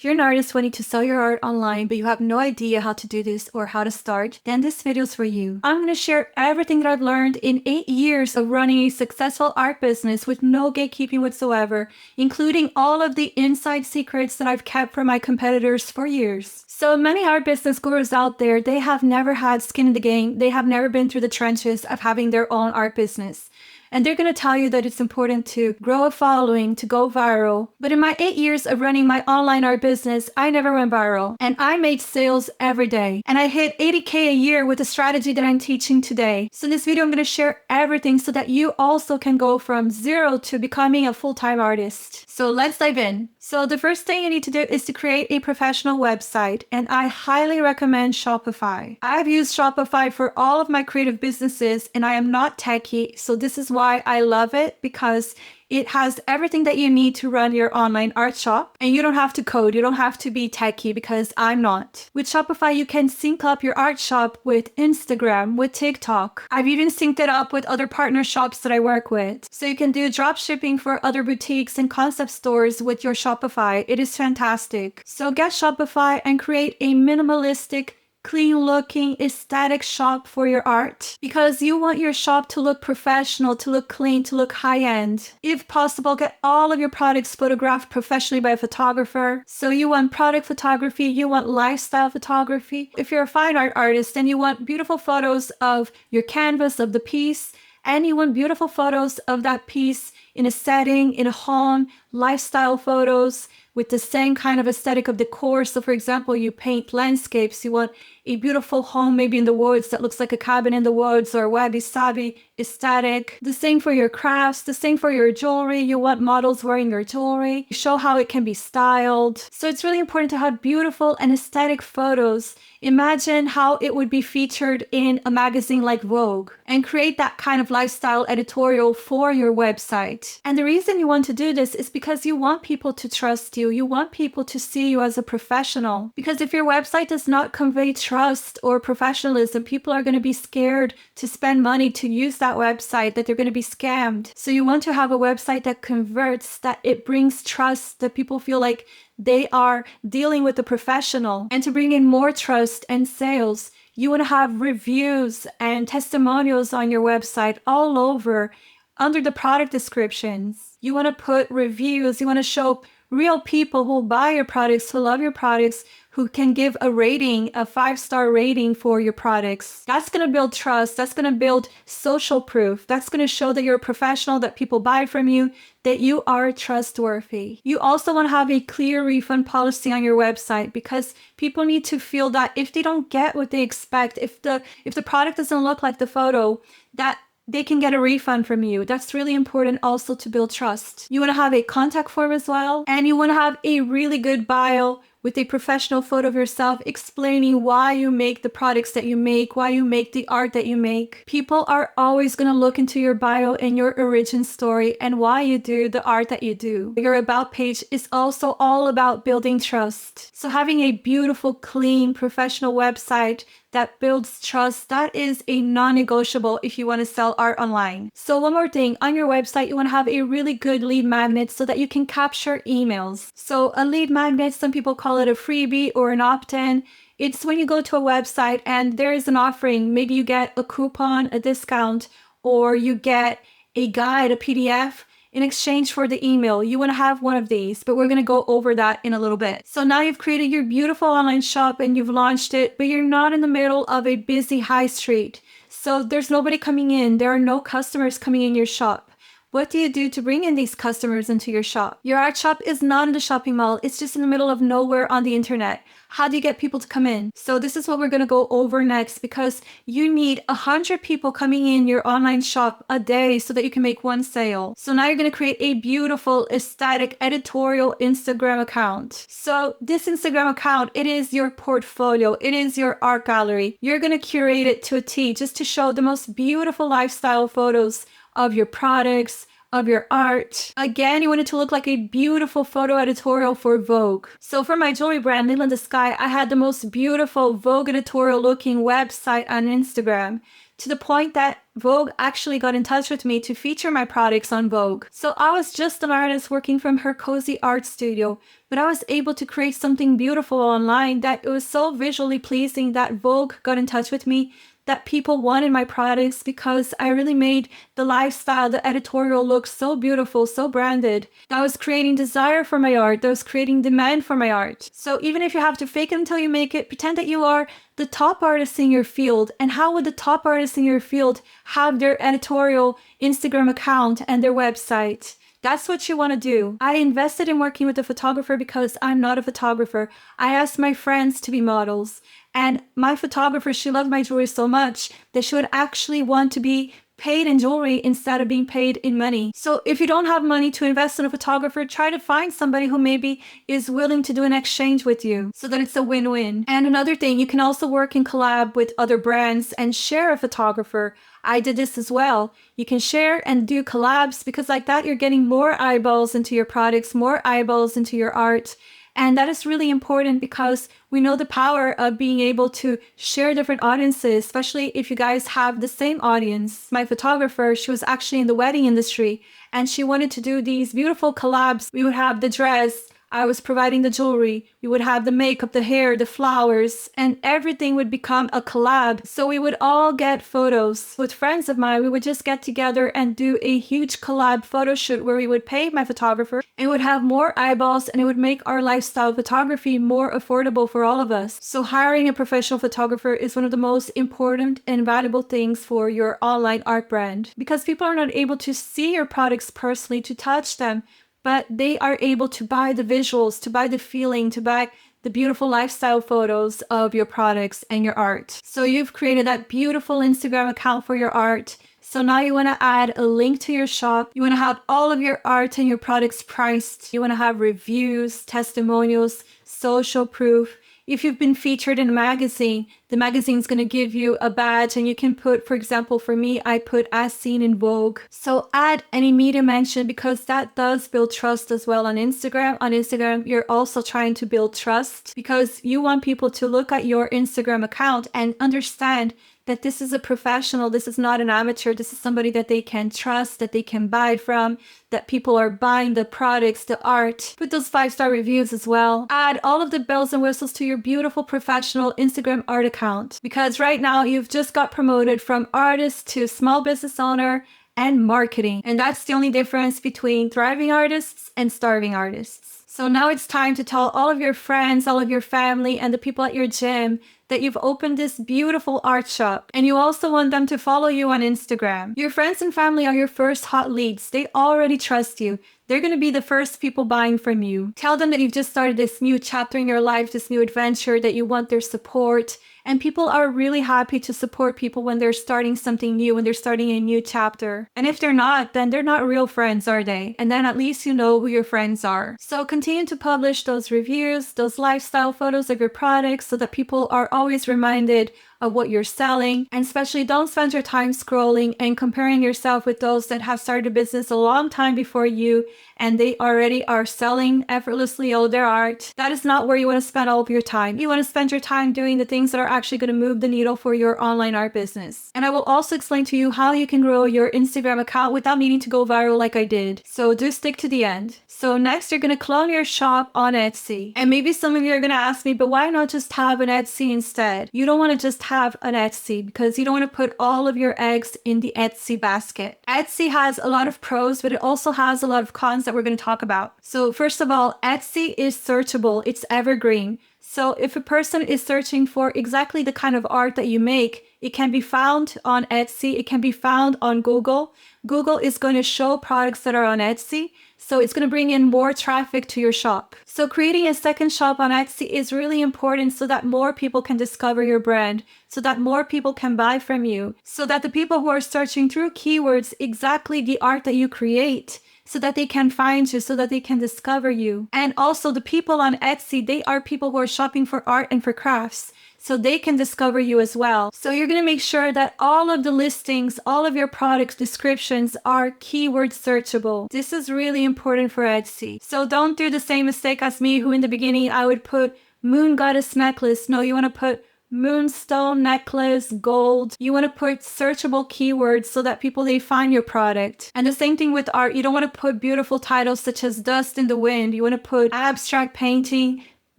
If you're an artist wanting to sell your art online, but you have no idea how to do this or how to start, then this video is for you. I'm going to share everything that I've learned in 8 years of running a successful art business with no gatekeeping whatsoever, including all of the inside secrets that I've kept from my competitors for years. So many art business gurus out there, they have never had skin in the game. They have never been through the trenches of having their own art business. And they're going to tell you that it's important to grow a following, to go viral. But in my 8 years of running my online art business, I never went viral. And I made sales every day. And I hit 80K a year with the strategy that I'm teaching today. So in this video, I'm going to share everything so that you also can go from zero to becoming a full-time artist. So let's dive in. So the first thing you need to do is to create a professional website. And I highly recommend Shopify. I've used Shopify for all of my creative businesses, and I am not techie. So this is why I love it, because it has everything that you need to run your online art shop, and you don't have to code. You don't have to be techie, because I'm not. With Shopify, you can sync up your art shop with Instagram, with TikTok. I've even synced it up with other partner shops that I work with. So you can do drop shipping for other boutiques and concept stores with your Shopify. It is fantastic. So get Shopify and create a minimalistic, clean-looking, aesthetic shop for your art, because you want your shop to look professional, to look clean, to look high-end. If possible, get all of your products photographed professionally by a photographer. So you want product photography, you want lifestyle photography. If you're a fine art artist, then you want beautiful photos of your canvas, of the piece, and you want beautiful photos of that piece in a setting, in a home, lifestyle photos with the same kind of aesthetic of decor. So for example, you paint landscapes, you want a beautiful home maybe in the woods that looks like a cabin in the woods, or wabi-sabi aesthetic. The same for your crafts, the same for your jewelry. You want models wearing your jewelry. You show how it can be styled. So it's really important to have beautiful and aesthetic photos. Imagine how it would be featured in a magazine like Vogue, and create that kind of lifestyle editorial for your website. And the reason you want to do this is because you want people to trust you. You want people to see you as a professional. Because if your website does not convey trust or professionalism, people are going to be scared to spend money to use that website, that they're going to be scammed. So you want to have a website that converts, that it brings trust, that people feel like they are dealing with a professional. And to bring in more trust and sales, you want to have reviews and testimonials on your website all over under the product descriptions. You want to put reviews. You want to show real people who buy your products, who love your products, who can give a rating, a 5-star rating for your products. That's going to build trust. That's going to build social proof. That's going to show that you're a professional, that people buy from you, that you are trustworthy. You also want to have a clear refund policy on your website, because people need to feel that if they don't get what they expect, if the product doesn't look like the photo, that they can get a refund from you. That's really important also to build trust. You want to have a contact form as well, and you want to have a really good bio with a professional photo of yourself explaining why you make the products that you make, why you make the art that you make. People are always going to look into your bio and your origin story and why you do the art that you do. Your about page is also all about building trust. So having a beautiful, clean, professional website that builds trust, that is a non-negotiable if you want to sell art online. So one more thing, on your website, you want to have a really good lead magnet so that you can capture emails. So a lead magnet, some people call it a freebie or an opt-in. It's when you go to a website and there is an offering. Maybe you get a coupon, a discount, or you get a guide, a PDF, in exchange for the email. You want to have one of these, but we're going to go over that in a little bit. So now you've created your beautiful online shop and you've launched it, but you're not in the middle of a busy high street. So there's nobody coming in. There are no customers coming in your shop. What do you do to bring in these customers into your shop? Your art shop is not in the shopping mall. It's just in the middle of nowhere on the internet. How do you get people to come in? So this is what we're going to go over next, because you need 100 people coming in your online shop a day so that you can make one sale. So now you're going to create a beautiful, aesthetic, editorial Instagram account. So this Instagram account, it is your portfolio. It is your art gallery. You're going to curate it to a T just to show the most beautiful lifestyle photos of your products, of your art. Again, you want it to look like a beautiful photo editorial for Vogue. So for my jewelry brand, Lila the Sky, I had the most beautiful Vogue editorial looking website on Instagram. to the point that Vogue actually got in touch with me to feature my products on Vogue. So I was just an artist working from her cozy art studio, but I was able to create something beautiful online that it was so visually pleasing that Vogue got in touch with me, that people wanted my products because I really made the lifestyle, the editorial look so beautiful, so branded. That was creating desire for my art. That was creating demand for my art. So even if you have to fake it until you make it, pretend that you are the top artist in your field. And how would the top artist in your field have their editorial Instagram account and their website? That's what you want to do. I invested in working with a photographer because I'm not a photographer. I asked my friends to be models. And my photographer, she loved my jewelry so much that she would actually want to be paid in jewelry instead of being paid in money. So if you don't have money to invest in a photographer, try to find somebody who maybe is willing to do an exchange with you so that it's a win-win. And another thing, you can also work in collab with other brands and share a photographer. I did this as well. You can share and do collabs because like that, you're getting more eyeballs into your products, more eyeballs into your art. And that is really important because we know the power of being able to share different audiences, especially if you guys have the same audience. My photographer, she was actually in the wedding industry and she wanted to do these beautiful collabs. We would have the dress, I was providing the jewelry, we would have the makeup, the hair, the flowers, and everything would become a collab. So we would all get photos. With friends of mine, we would just get together and do a huge collab photo shoot where we would pay my photographer and would have more eyeballs, and it would make our lifestyle photography more affordable for all of us. So hiring a professional photographer is one of the most important and valuable things for your online art brand because people are not able to see your products personally, to touch them, but they are able to buy the visuals, to buy the feeling, to buy the beautiful lifestyle photos of your products and your art. So you've created that beautiful Instagram account for your art. So now you want to add a link to your shop. You want to have all of your art and your products priced. You want to have reviews, testimonials, social proof. If you've been featured in a magazine, the magazine's going to give you a badge and you can put, for example, for me, I put as seen in Vogue. So add any media mention because that does build trust as well on Instagram. On Instagram, you're also trying to build trust because you want people to look at your Instagram account and understand that this is a professional, this is not an amateur, this is somebody that they can trust, that they can buy from, that people are buying the products, the art. Put those 5-star reviews as well. Add all of the bells and whistles to your beautiful professional Instagram art account because right now you've just got promoted from artist to small business owner and marketing. And that's the only difference between thriving artists and starving artists. So now it's time to tell all of your friends, all of your family, and the people at your gym that you've opened this beautiful art shop and you also want them to follow you on Instagram. Your friends and family are your first hot leads. They already trust you. They're going to be the first people buying from you. Tell them that you've just started this new chapter in your life, this new adventure, that you want their support. And people are really happy to support people when they're starting something new, when they're starting a new chapter. And if they're not, then they're not real friends, are they? And then at least you know who your friends are. So continue to publish those reviews, those lifestyle photos of your products so that people are always reminded of what you're selling. And especially don't spend your time scrolling and comparing yourself with those that have started a business a long time before you and they already are selling effortlessly all their art. That is not where you want to spend all of your time. You want to spend your time doing the things that are actually going to move the needle for your online art business. And I will also explain to you how you can grow your Instagram account without needing to go viral like I did. So do stick to the end. So next, you're going to clone your shop on Etsy. And maybe some of you are going to ask me, but why not just have an Etsy instead? You don't want to just have an Etsy because you don't want to put all of your eggs in the Etsy basket. Etsy has a lot of pros, but it also has a lot of cons that we're going to talk about. So first of all, Etsy is searchable. It's evergreen. So if a person is searching for exactly the kind of art that you make, it can be found on Etsy. It can be found on Google. Google is going to show products that are on Etsy. So it's going to bring in more traffic to your shop. So creating a second shop on Etsy is really important so that more people can discover your brand, so that more people can buy from you, so that the people who are searching through keywords exactly the art that you create, so that they can find you, so that they can discover you. And also the people on Etsy, they are people who are shopping for art and for crafts, so they can discover you as well. So you're going to make sure that all of the listings, all of your product descriptions are keyword searchable. This is really important for Etsy. So don't do the same mistake as me, who in the beginning I would put moon goddess necklace. No, you want to put moonstone necklace, gold. You want to put searchable keywords so that people, they find your product. And the same thing with art. You don't want to put beautiful titles such as dust in the wind. You want to put abstract painting,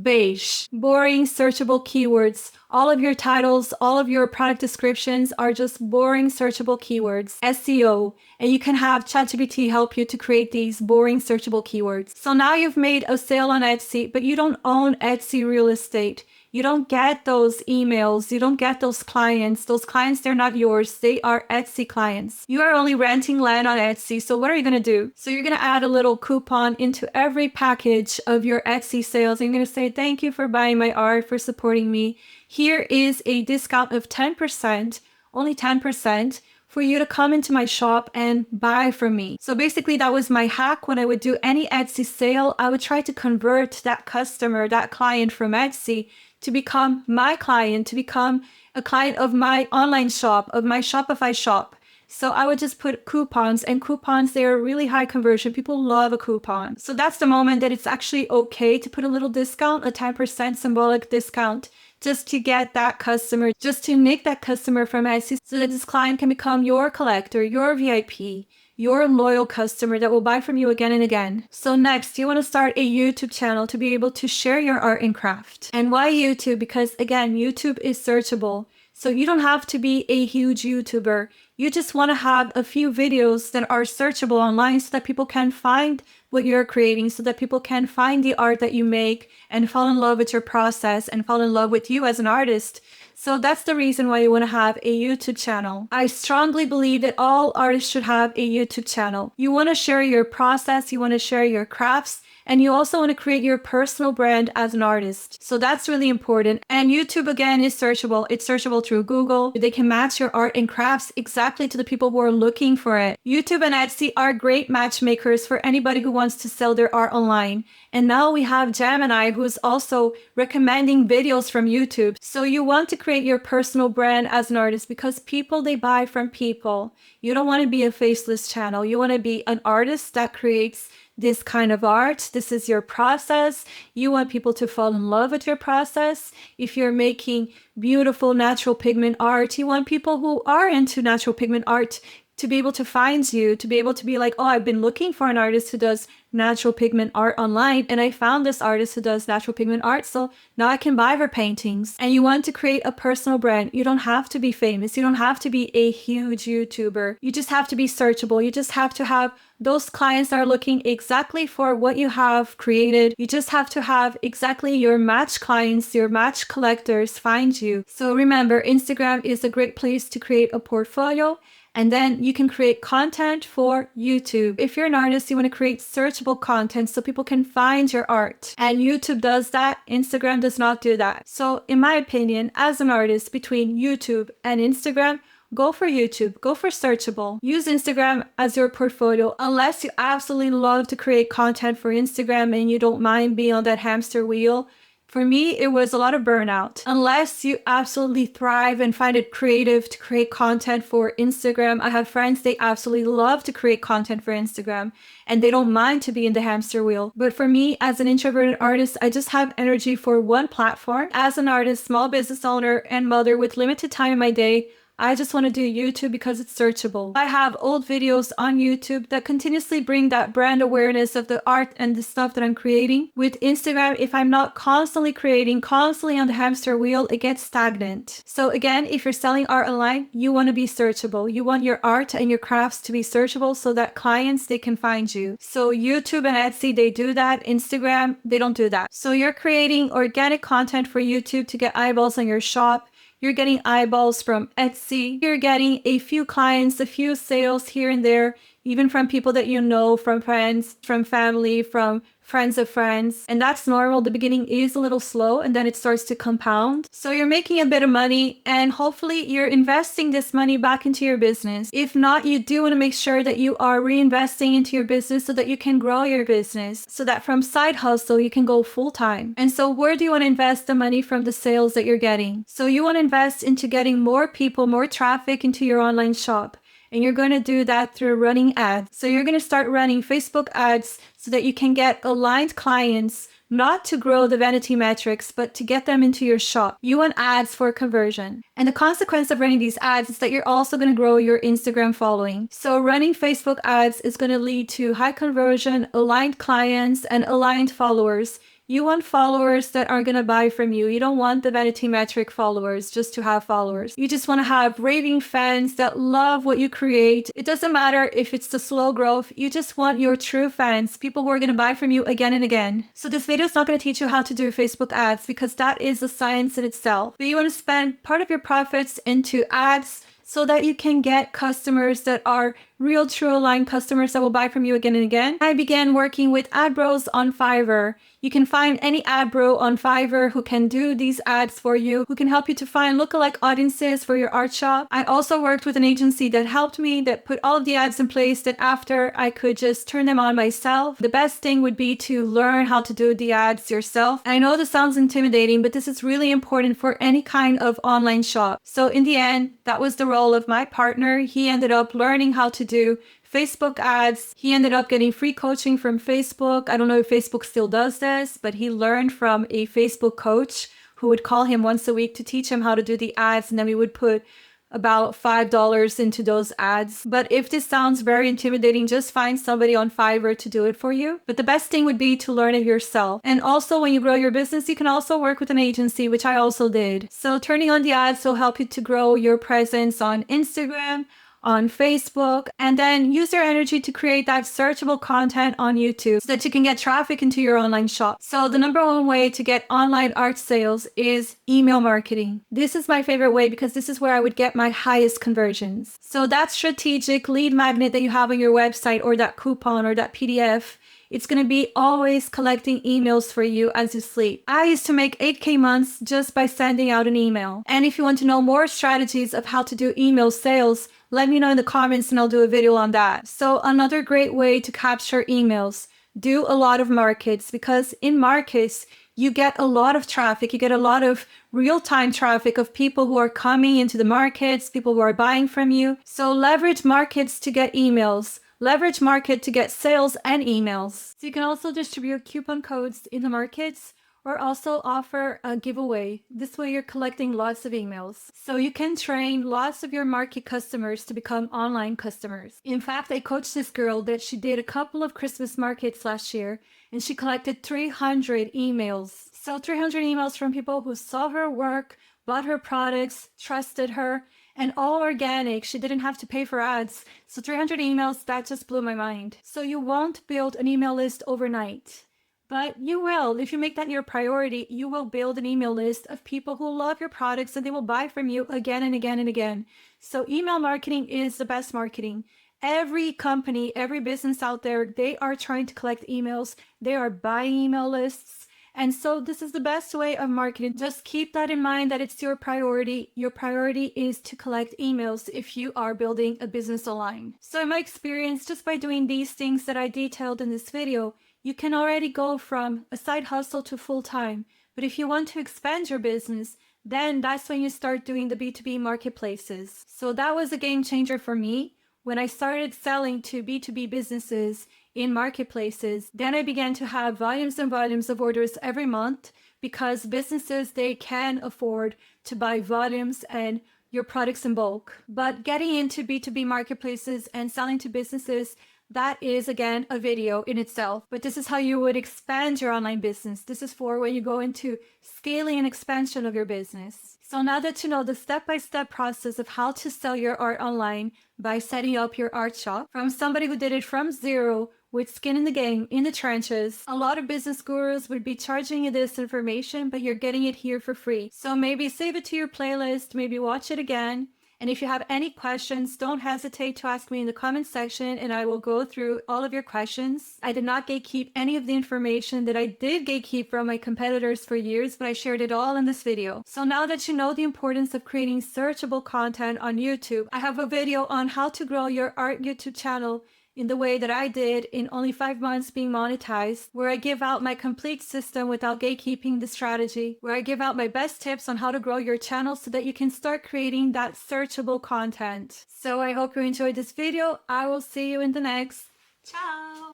beige, boring searchable keywords. All of your titles, all of your product descriptions are just boring searchable keywords, SEO, and you can have ChatGPT help you to create these boring searchable keywords. So now you've made a sale on Etsy, but you don't own Etsy real estate. You don't get those emails. You don't get those clients. Those clients, they're not yours. They are Etsy clients. You are only renting land on Etsy. So what are you going to do? So you're going to add a little coupon into every package of your Etsy sales. And you're going to say, thank you for buying my art, for supporting me. Here is a discount of 10%, only 10%. For you to come into my shop and buy from me. So basically that was my hack. When I would do any Etsy sale, I would try to convert that customer, that client from Etsy to become my client, to become a client of my online shop, of my Shopify shop. So I would just put coupons, and coupons, they are really high conversion. People love a coupon. So that's the moment that it's actually okay to put a little discount, a 10% symbolic discount, just to get that customer, just to make that customer from Etsy so that this client can become your collector, your VIP, your loyal customer that will buy from you again and again. So next, you want to start a YouTube channel to be able to share your art and craft. And why YouTube? Because again, YouTube is searchable. So you don't have to be a huge YouTuber. You just want to have a few videos that are searchable online so that people can find what you're creating, so that people can find the art that you make and fall in love with your process and fall in love with you as an artist. So that's the reason why you want to have a YouTube channel. I strongly believe that all artists should have a YouTube channel. You want to share your process, you want to share your crafts, and you also want to create your personal brand as an artist. So that's really important. And YouTube, again, is searchable. It's searchable through Google. They can match your art and crafts exactly to the people who are looking for it. YouTube and Etsy are great matchmakers for anybody who wants to sell their art online. And now we have Gemini, who's also recommending videos from YouTube. So you want to create your personal brand as an artist because people, they buy from people. You don't want to be a faceless channel. You want to be an artist that creates this kind of art. This is your process. You want people to fall in love with your process. If you're making beautiful natural pigment art, you want people who are into natural pigment art to be able to find you, to be able to be like, oh, I've been looking for an artist who does natural pigment art online, and I found this artist who does natural pigment art, so now I can buy her paintings. And you want to create a personal brand. You don't have to be famous. You don't have to be a huge YouTuber. You just have to be searchable. You just have to have those clients that are looking exactly for what you have created. You just have to have exactly your match clients, your match collectors find you. So remember, Instagram is a great place to create a portfolio. And then you can create content for YouTube. If you're an artist, you want to create searchable content so people can find your art. And YouTube does that. Instagram does not do that. So in my opinion, as an artist, between YouTube and Instagram, go for YouTube, go for searchable. Use Instagram as your portfolio unless you absolutely love to create content for Instagram and you don't mind being on that hamster wheel. For me, it was a lot of burnout. Unless you absolutely thrive and find it creative to create content for Instagram. I have friends, they absolutely love to create content for Instagram and they don't mind to be in the hamster wheel. But for me, as an introverted artist, I just have energy for one platform. As an artist, small business owner, and mother with limited time in my day, I just want to do YouTube because it's searchable. I have old videos on YouTube that continuously bring that brand awareness of the art and the stuff that I'm creating. With Instagram, if I'm not constantly creating, constantly on the hamster wheel, it gets stagnant. So again, if you're selling art online, you want to be searchable. You want your art and your crafts to be searchable so that clients, they can find you. So YouTube and Etsy, they do that. Instagram, they don't do that. So you're creating organic content for YouTube to get eyeballs on your shop. You're getting eyeballs from Etsy. You're getting a few clients, a few sales here and there, even from people that you know, from friends, from family, from friends of friends. And that's normal. The beginning is a little slow and then it starts to compound. So you're making a bit of money and hopefully you're investing this money back into your business. If not, you do want to make sure that you are reinvesting into your business so that you can grow your business, so that from side hustle, you can go full time. And so where do you want to invest the money from the sales that you're getting? So you want to invest into getting more people, more traffic into your online shop. And you're going to do that through running ads. So you're going to start running Facebook ads so that you can get aligned clients not to grow the vanity metrics, but to get them into your shop. You want ads for conversion. And the consequence of running these ads is that you're also going to grow your Instagram following. So running Facebook ads is going to lead to high conversion, aligned clients, and aligned followers. You want followers that are going to buy from you. You don't want the vanity metric followers just to have followers. You just want to have raving fans that love what you create. It doesn't matter if it's the slow growth. You just want your true fans, people who are going to buy from you again and again. So this video is not going to teach you how to do Facebook ads because that is a science in itself. But you want to spend part of your profits into ads so that you can get customers that are real, true aligned customers that will buy from you again and again. I began working with ad bros on Fiverr. You can find any ad bro on Fiverr who can do these ads for you, who can help you to find lookalike audiences for your art shop. I also worked with an agency that helped me, that put all of the ads in place that after I could just turn them on myself. The best thing would be to learn how to do the ads yourself. I know this sounds intimidating, but this is really important for any kind of online shop. So in the end, that was the role of my partner. He ended up learning how to do Facebook ads. He ended up getting free coaching from Facebook. I don't know if Facebook still does this, but he learned from a Facebook coach who would call him once a week to teach him how to do the ads. And then we would put about $5 into those ads. But if this sounds very intimidating, just find somebody on Fiverr to do it for you. But the best thing would be to learn it yourself. And also when you grow your business, you can also work with an agency, which I also did. So turning on the ads will help you to grow your presence on Instagram, on Facebook, and then use your energy to create that searchable content on YouTube so that you can get traffic into your online shop. So the number one way to get online art sales is email marketing. This is my favorite way because this is where I would get my highest conversions. So that strategic lead magnet that you have on your website, or that coupon or that PDF, it's going to be always collecting emails for you as you sleep. I used to make 8K months just by sending out an email. And if you want to know more strategies of how to do email sales, let me know in the comments and I'll do a video on that. So another great way to capture emails, do a lot of markets, because in markets, you get a lot of traffic. You get a lot of real-time traffic of people who are coming into the markets, people who are buying from you. So leverage markets to get emails. Leverage market to get sales and emails. So you can also distribute coupon codes in the markets, or also offer a giveaway. This way you're collecting lots of emails. So you can train lots of your market customers to become online customers. In fact, I coached this girl that she did a couple of Christmas markets last year, and she collected 300 emails. So 300 emails from people who saw her work, bought her products, trusted her, and all organic. She didn't have to pay for ads. So 300 emails, that just blew my mind. So you won't build an email list overnight, but you will. If you make that your priority, you will build an email list of people who love your products and they will buy from you again and again and again. So email marketing is the best marketing. Every company, every business out there, they are trying to collect emails. They are buying email lists. And so this is the best way of marketing. Just keep that in mind, that it's your priority. Your priority is to collect emails if you are building a business online. So in my experience, just by doing these things that I detailed in this video, you can already go from a side hustle to full-time. But if you want to expand your business, then that's when you start doing the B2B marketplaces. So that was a game changer for me. When I started selling to B2B businesses in marketplaces, then I began to have volumes and volumes of orders every month, because businesses, they can afford to buy volumes and your products in bulk. But getting into B2B marketplaces and selling to businesses, that is, again, a video in itself. But this is how you would expand your online business. This is for when you go into scaling and expansion of your business. So now that you know the step-by-step process of how to sell your art online by setting up your art shop, from somebody who did it from zero with skin in the game, in the trenches, a lot of business gurus would be charging you this information, but you're getting it here for free. So maybe save it to your playlist, maybe watch it again. And if you have any questions, don't hesitate to ask me in the comment section and I will go through all of your questions. I did not gatekeep any of the information that I did gatekeep from my competitors for years, but I shared it all in this video. So now that you know the importance of creating searchable content on YouTube, I have a video on how to grow your art YouTube channel in the way that I did in only 5 months being monetized, where I give out my complete system without gatekeeping the strategy, where I give out my best tips on how to grow your channel so that you can start creating that searchable content. So I hope you enjoyed this video. I will see you in the next. Ciao!